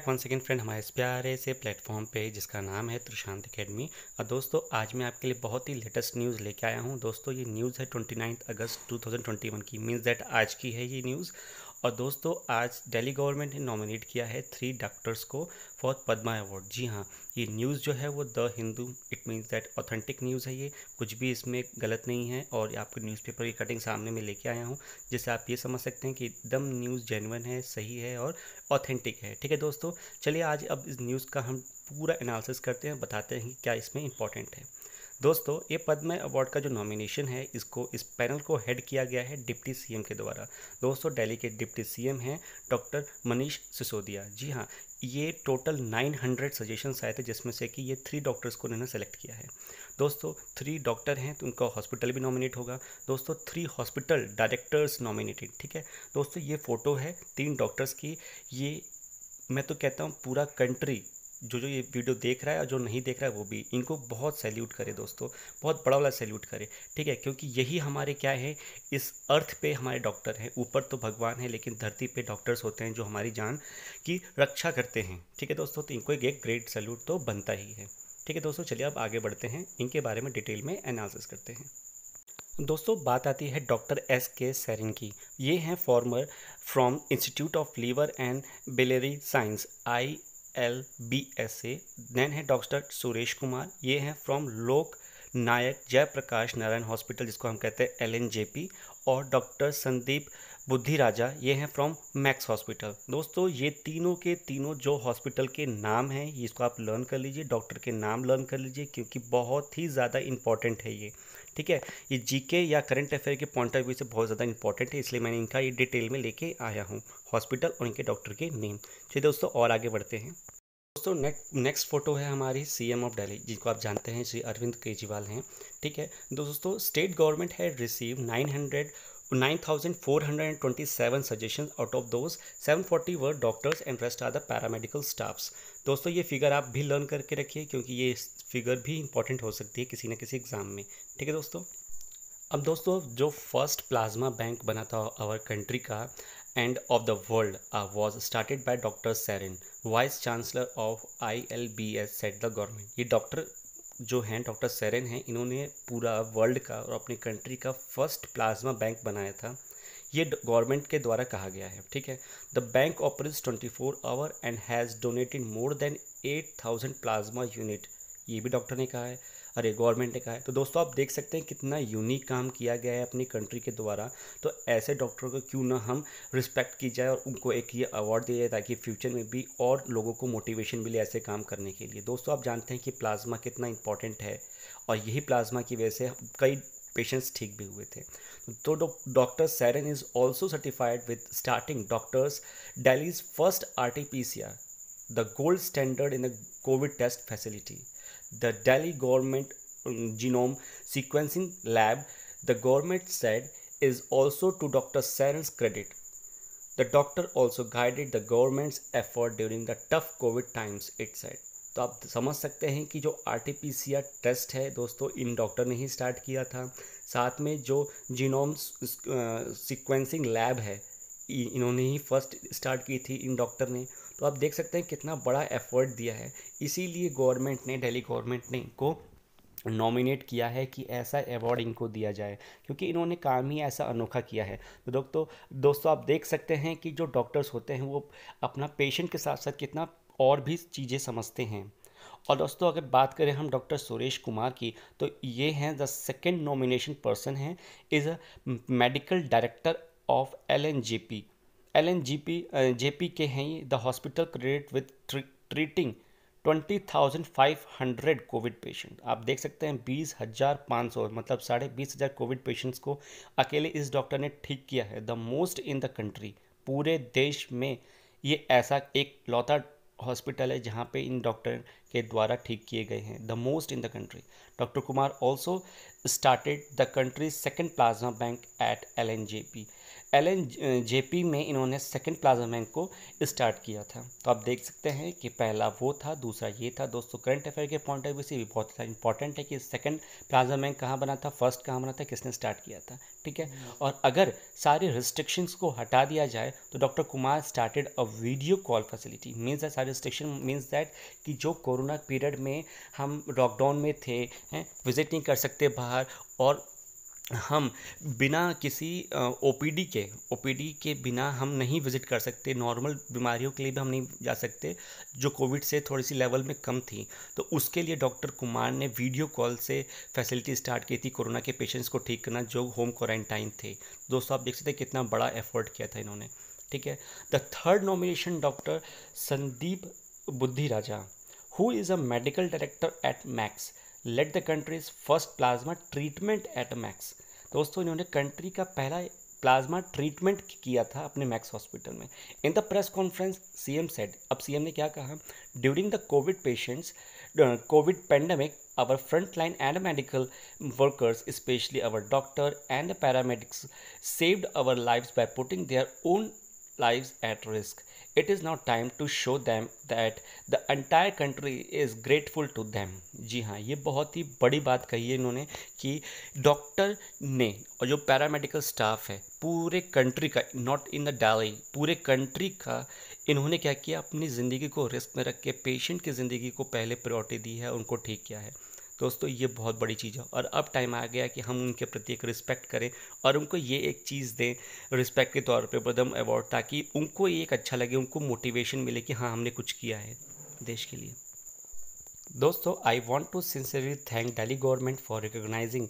One second friend हमारे इस प्यारे से प्लेटफॉर्म पे जिसका नाम है त्रिशांत एकेडमी। और दोस्तों आज मैं आपके लिए बहुत ही लेटेस्ट न्यूज़ लेके आया हूँ। दोस्तों ये न्यूज़ है 29 अगस्त 2021 की, मीन्स दैट आज की है ये न्यूज़। और दोस्तों आज दिल्ली गवर्नमेंट ने नॉमिनेट किया है 3 डॉक्टर्स को फॉर पद्मा अवार्ड। जी हाँ, ये न्यूज़ जो है वो the Hindu, it means that authentic news है, ये कुछ भी इसमें गलत नहीं है। और आपको न्यूज़पेपर की कटिंग सामने में लेके आया हूँ जिससे आप ये समझ सकते हैं कि एकदम न्यूज़ जेन्युइन है, सही है और ऑथेंटिक है। ठीक है दोस्तों, चलिए आज अब इस न्यूज़ का हम पूरा एनालिसिस करते हैं, बताते हैं कि क्या इसमें इंपॉर्टेंट है। दोस्तों ये पद्म अवार्ड का जो नॉमिनेशन है इस पैनल को हेड किया गया है डिप्टी सीएम के द्वारा। दोस्तों दिल्ली के डिप्टी सीएम हैं डॉक्टर मनीष सिसोदिया। जी हाँ, ये टोटल 900 सजेशंस आए थे जिसमें से कि ये 3 डॉक्टर्स को उन्होंने सेलेक्ट किया है। दोस्तों 3 डॉक्टर हैं तो उनका हॉस्पिटल भी नॉमिनेट होगा। दोस्तों 3 हॉस्पिटल डायरेक्टर्स नॉमिनेटेड। ठीक है दोस्तों, ये फ़ोटो है 3 डॉक्टर्स की। ये मैं तो कहता हूँ पूरा कंट्री जो ये वीडियो देख रहा है और जो नहीं देख रहा है वो भी इनको बहुत सैल्यूट करे दोस्तों, बहुत बड़ा वाला सैल्यूट करे। ठीक है, क्योंकि यही हमारे क्या है, इस अर्थ पे हमारे डॉक्टर हैं। ऊपर तो भगवान है लेकिन धरती पे डॉक्टर्स होते हैं जो हमारी जान की रक्षा करते हैं। ठीक है दोस्तों, तो इनको एक ग्रेट सैल्यूट तो बनता ही है। ठीक है दोस्तों, चलिए अब आगे बढ़ते हैं, इनके बारे में डिटेल में एनालिसिस करते हैं। दोस्तों बात आती है डॉक्टर एस के सेरिन की। ये हैं former from institute of liver and biliary science ILBSA। Then है डॉक्टर सुरेश कुमार, ये हैं फ्रॉम लोक नायक जयप्रकाश नारायण हॉस्पिटल जिसको हम कहते हैं LNJP। और डॉक्टर संदीप बुद्धि राजा, ये हैं फ्रॉम मैक्स हॉस्पिटल। दोस्तों ये तीनों के तीनों जो हॉस्पिटल के नाम हैं ये इसको आप लर्न कर लीजिए, डॉक्टर के नाम लर्न कर लीजिए क्योंकि बहुत ही ज़्यादा इंपॉर्टेंट है ये। ठीक है, ये जीके या करंट अफेयर के पॉइंट ऑफ व्यू से बहुत ज़्यादा इंपॉर्टेंट है, इसलिए मैंने इनका ये डिटेल में लेके आया हूँ, हॉस्पिटल और इनके डॉक्टर के नेम। चलिए दोस्तों और आगे बढ़ते हैं। दोस्तों नेक्स्ट फोटो है हमारी सीएम ऑफ दिल्ली जिनको आप जानते हैं श्री अरविंद केजरीवाल हैं। ठीक है दोस्तों, स्टेट गवर्नमेंट है receive 9,427 suggestion, out of those 740 were doctors and rest are the paramedical staffs. दोस्तों ये फिगर आप भी लर्न करके रखिए क्योंकि ये फिगर भी इंपॉर्टेंट हो सकती है किसी न किसी एग्जाम में। ठीक है दोस्तों, अब दोस्तों जो फर्स्ट प्लाज्मा बैंक बना था आवर कंट्री का and of the world was started by doctor Sarin, vice chancellor of ILBS set the government. ये डॉक्टर जो हैं डॉक्टर सेरिन हैं, इन्होंने पूरा वर्ल्ड का और अपनी कंट्री का फर्स्ट प्लाज्मा बैंक बनाया था। ये गवर्नमेंट के द्वारा कहा गया है। ठीक है, the bank operates 24 our and has donated more than 8,000 plasma unit. ये भी डॉक्टर ने कहा है, अरे गवर्नमेंट ने कहा है। तो दोस्तों आप देख सकते हैं कितना यूनिक काम किया गया है अपनी कंट्री के द्वारा। तो ऐसे डॉक्टरों को क्यों ना हम रिस्पेक्ट की जाए और उनको एक ये अवार्ड दिया जाए ताकि फ्यूचर में भी और लोगों को मोटिवेशन मिले ऐसे काम करने के लिए। दोस्तों आप जानते हैं कि प्लाज्मा कितना इंपॉर्टेंट है और यही प्लाज्मा की वजह से कई पेशेंट्स ठीक भी हुए थे। तो doctor Sarin is also certified with starting doctors Delhi's first RT-PCR, the gold standard in the COVID test facility. The Delhi government genome sequencing lab, the government said, is also to Dr. Sarin's credit. The doctor also guided the government's effort during the tough COVID times, it said. तो आप समझ सकते हैं कि जो RT-PCR test है दोस्तों in doctor ने ही स्टार्ट किया था। साथ में जो जीनोम सीक्वेंसिंग लैब है इन्होंने ही फर्स्ट स्टार्ट की थी इन डॉक्टर ने। तो आप देख सकते हैं कितना बड़ा एफर्ट दिया है, इसीलिए गवर्नमेंट ने, दिल्ली गवर्नमेंट ने इनको नॉमिनेट किया है कि ऐसा अवार्ड इनको दिया जाए क्योंकि इन्होंने काम ही ऐसा अनोखा किया है। तो दोस्तों आप देख सकते हैं कि जो डॉक्टर्स होते हैं वो अपना पेशेंट के साथ साथ कितना और भी चीज़ें समझते हैं। और दोस्तों अगर बात करें हम डॉक्टर सुरेश कुमार की, तो ये हैं द सेकंड नॉमिनेशन पर्सन हैं, is a medical director of LNJP। JP के हैं ये, the hospital credit with treating 20,500 Covid patient. आप देख सकते हैं 20,500 मतलब 20,500 कोविड पेशेंट्स को अकेले इस डॉक्टर ने ठीक किया है। The most in the country, पूरे देश में ये ऐसा एक लौता हॉस्पिटल है जहाँ पे इन डॉक्टर के द्वारा ठीक किए गए हैं, the most in the country. Doctor Kumar also started the country's second plasma bank at LNJP. LNJP में इन्होंने सेकंड प्लाज्मा बैंक को स्टार्ट किया था। तो आप देख सकते हैं कि पहला वो था, दूसरा ये था। दोस्तों करंट अफेयर के पॉइंट ऑफ व्यू से भी बहुत इंपॉर्टेंट है कि सेकंड प्लाज्मा बैंक कहाँ बना था, फर्स्ट कहाँ बना था, किसने स्टार्ट किया था, ठीक है। और अगर सारे रिस्ट्रिक्शंस को हटा दिया जाए तो doctor Kumar started a video call facility. Means that सारे रिस्ट्रिक्शन मीन्स दैट कि जो कोरोना पीरियड में हम लॉकडाउन में थे, विजिट नहीं कर सकते बाहर, और हम बिना किसी ओपीडी के बिना हम नहीं विज़िट कर सकते, नॉर्मल बीमारियों के लिए भी हम नहीं जा सकते जो कोविड से थोड़ी सी लेवल में कम थी। तो उसके लिए डॉक्टर कुमार ने वीडियो कॉल से फैसिलिटी स्टार्ट की थी कोरोना के पेशेंट्स को ठीक करना जो होम क्वारंटाइन थे। दोस्तों आप देख सकते हैं कितना बड़ा एफर्ट किया था इन्होंने, ठीक है। The third nomination doctor Sandeep बुद्धि राजा, who is a medical director at Max, led the country's first plasma treatment at Max। दोस्तों इन्होंने कंट्री का पहला प्लाज्मा ट्रीटमेंट किया था अपने मैक्स हॉस्पिटल में। In the press conference CM said, अब सीएम ने क्या कहा, during the Covid pandemic our frontline and medical workers, especially our doctor and the paramedics, saved our lives by putting their own lives at risk. It is now time to show them that the entire country is grateful to them। जी हाँ, ये बहुत ही बड़ी बात कही है इन्होंने कि doctor ने और जो पैरामेडिकल स्टाफ है पूरे कंट्री का, नॉट इन द दिल्ली, पूरे कंट्री का इन्होंने क्या किया, अपनी ज़िंदगी को रिस्क में रख के पेशेंट की ज़िंदगी को पहले प्रायोरिटी दी है, उनको ठीक किया है। दोस्तों ये बहुत बड़ी चीज़ है और अब टाइम आ गया कि हम उनके प्रति एक रिस्पेक्ट करें और उनको ये एक चीज़ दें रिस्पेक्ट के तौर पे पद्म अवार्ड, ताकि उनको ये एक अच्छा लगे, उनको मोटिवेशन मिले कि हाँ हमने कुछ किया है देश के लिए। दोस्तों I want to sincerely thank Delhi government for recognising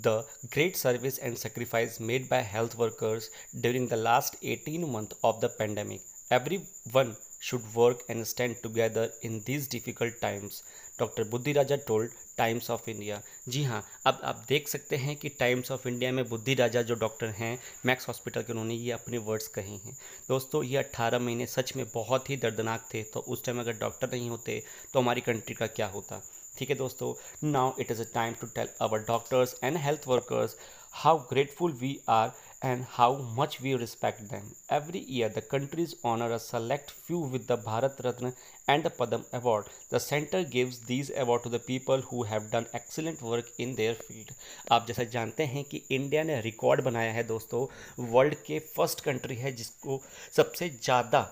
the great service and sacrifice made by health workers during the last 18 months of the pandemic. Everyone should work and stand together in these difficult times, doctor बुद्धि राजा told times of India. जी हाँ, अब आप देख सकते हैं कि times of India में बुद्धि राजा जो डॉक्टर हैं मैक्स हॉस्पिटल के, उन्होंने ये अपने वर्ड्स कहे हैं। दोस्तों ये 18 महीने सच में बहुत ही दर्दनाक थे, तो उस टाइम अगर डॉक्टर नहीं होते तो हमारी कंट्री का क्या होता, ठीक है दोस्तों। Now it is a time to tell our doctors and health workers how grateful we are and how much we respect them. Every year the countries honor a select few with the Bharat Ratna and the Padam Award. The center gives these awards to the people who have done excellent work in their field. आप जैसा जानते हैं कि India ने record बनाया है दोस्तों, world के फर्स्ट कंट्री है जिसको सबसे ज़्यादा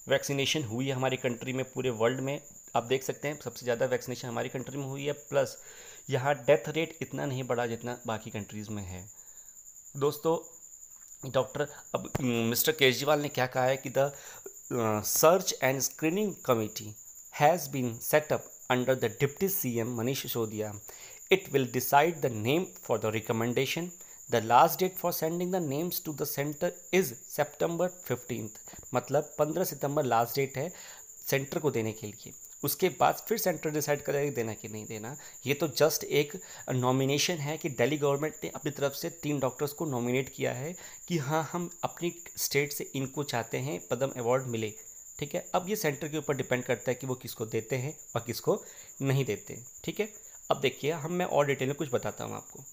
वैक्सीनेशन हुई है हमारी कंट्री में, पूरे वर्ल्ड में। आप देख सकते हैं सबसे ज़्यादा वैक्सीनेशन हमारी कंट्री में हुई है, प्लस यहाँ डेथ रेट इतना नहीं बढ़ा जितना बाकी कंट्रीज़ में है। दोस्तों डॉक्टर अब मिस्टर केजरीवाल ने क्या कहा है कि the search and screening committee has been set up under the deputy CM Manish Sisodia. It will decide the name for the recommendation. The last date for sending the names to the centre is September 15। मतलब 15 सितंबर last date है centre को देने के लिए। उसके बाद फिर सेंटर डिसाइड करेगा देना कि नहीं देना। ये तो जस्ट एक नॉमिनेशन है कि दिल्ली गवर्नमेंट ने अपनी तरफ से 3 डॉक्टर्स को नॉमिनेट किया है कि हाँ हम अपनी स्टेट से इनको चाहते हैं पद्म अवार्ड मिले, ठीक है। अब ये सेंटर के ऊपर डिपेंड करता है कि वो किसको देते हैं और किसको नहीं देते, ठीक है। अब देखिए मैं और डिटेल में कुछ बताता हूँ आपको।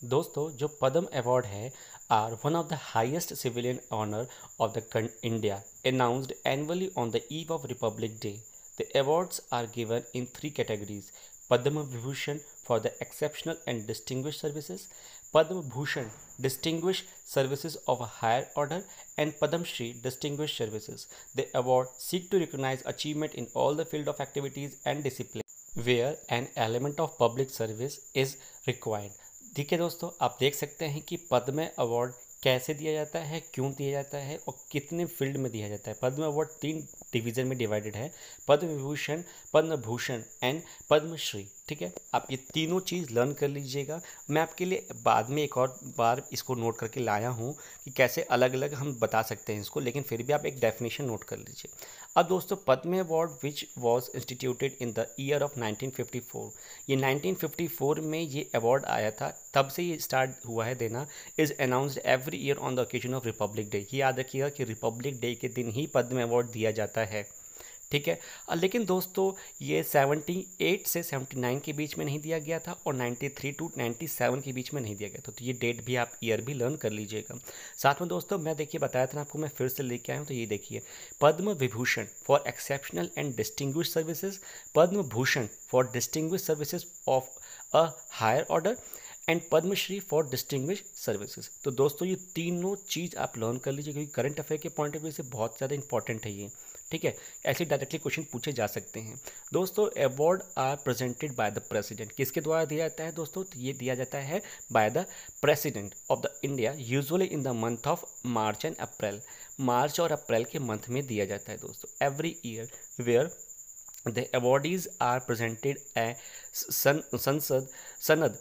दोस्तों जो पद्म अवार्ड है are one of the highest civilian honour of the India, announced annually on the eve of Republic Day. The awards are given in 3 categories: Padma Vibhushan for the exceptional and distinguished services, Padma Bhushan distinguished services of a higher order, and Padma Shri distinguished services. The award seek to recognize achievement in all the field of activities and discipline where an element of public service is required। ठीक है दोस्तों, आप देख सकते हैं कि पद्म award कैसे दिया जाता है, क्यों दिया जाता है और कितने फील्ड में दिया जाता है। पद्म अवार्ड 3 डिवीज़न में डिवाइडेड है, पद्म विभूषण, पद्म भूषण एंड पद्मश्री, ठीक है। आप ये तीनों चीज़ लर्न कर लीजिएगा। मैं आपके लिए बाद में एक और बार इसको नोट करके लाया हूँ कि कैसे अलग अलग हम बता सकते हैं इसको, लेकिन फिर भी आप एक डेफिनेशन नोट कर लीजिए। अब दोस्तों Padma award which was instituted in the year of 1954, ये 1954 में ये अवार्ड आया था, तब से ये स्टार्ट हुआ है देना। Is announced every year on the occasion of Republic day. ये याद रखिएगा कि रिपब्लिक डे के दिन ही पद्म अवार्ड दिया जाता है, ठीक है। लेकिन दोस्तों ये 78 से 79 के बीच में नहीं दिया गया था और 93 टू 97 के बीच में नहीं दिया गया था। तो ये डेट भी आप ईयर भी लर्न कर लीजिएगा। साथ में दोस्तों मैं देखिए बताया था ना आपको, मैं फिर से लेके आया हूँ। तो ये देखिए, Padma Vibhushan for exceptional and distinguish services, Padma Bhushan for distinguish services of a higher order and Padma Shri for distinguish services. तो दोस्तों ये तीनों चीज़ आप लर्न कर लीजिए, क्योंकि करंट अफेयर के पॉइंट ऑफ व्यू से बहुत ज़्यादा इंपॉर्टेंट है ये। ठीक है, ऐसे डायरेक्टली क्वेश्चन पूछे जा सकते हैं। दोस्तों award are presented by the president, किसके द्वारा दिया जाता है दोस्तों? तो ये दिया जाता है by the President of the India, usually in the month of March and April. March और अप्रैल के मंथ में दिया जाता है दोस्तों, every year, where the awardees are presented a sanad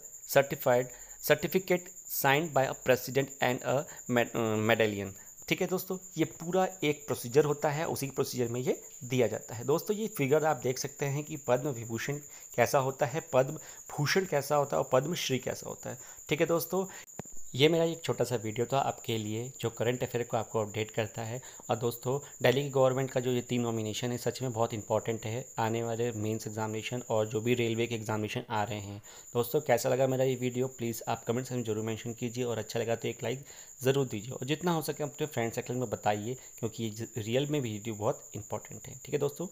certificate signed by a president and a medallion। ठीक है दोस्तों, ये पूरा एक प्रोसीजर होता है, उसी प्रोसीजर में ये दिया जाता है। दोस्तों ये फिगर आप देख सकते हैं कि पद्म विभूषण कैसा होता है, पद्म भूषण कैसा होता है और पद्मश्री कैसा होता है। ठीक है दोस्तों, ये मेरा एक छोटा सा वीडियो था आपके लिए, जो करंट अफेयर को आपको अपडेट करता है। और दोस्तों दिल्ली की गवर्नमेंट का जो ये 3 नॉमिनेशन है सच में बहुत इंपॉर्टेंट है आने वाले मेंस एग्जामिनेशन और जो भी रेलवे के एग्जामिनेशन आ रहे हैं। दोस्तों कैसा लगा मेरा ये वीडियो, प्लीज़ आप कमेंट्स में जरूर मेंशन कीजिए, और अच्छा लगा तो एक लाइक ज़रूर दीजिए, और जितना हो सके अपने फ्रेंड सर्कल में बताइए, क्योंकि ये रियल में वीडियो बहुत इंपॉर्टेंट है। ठीक है दोस्तों।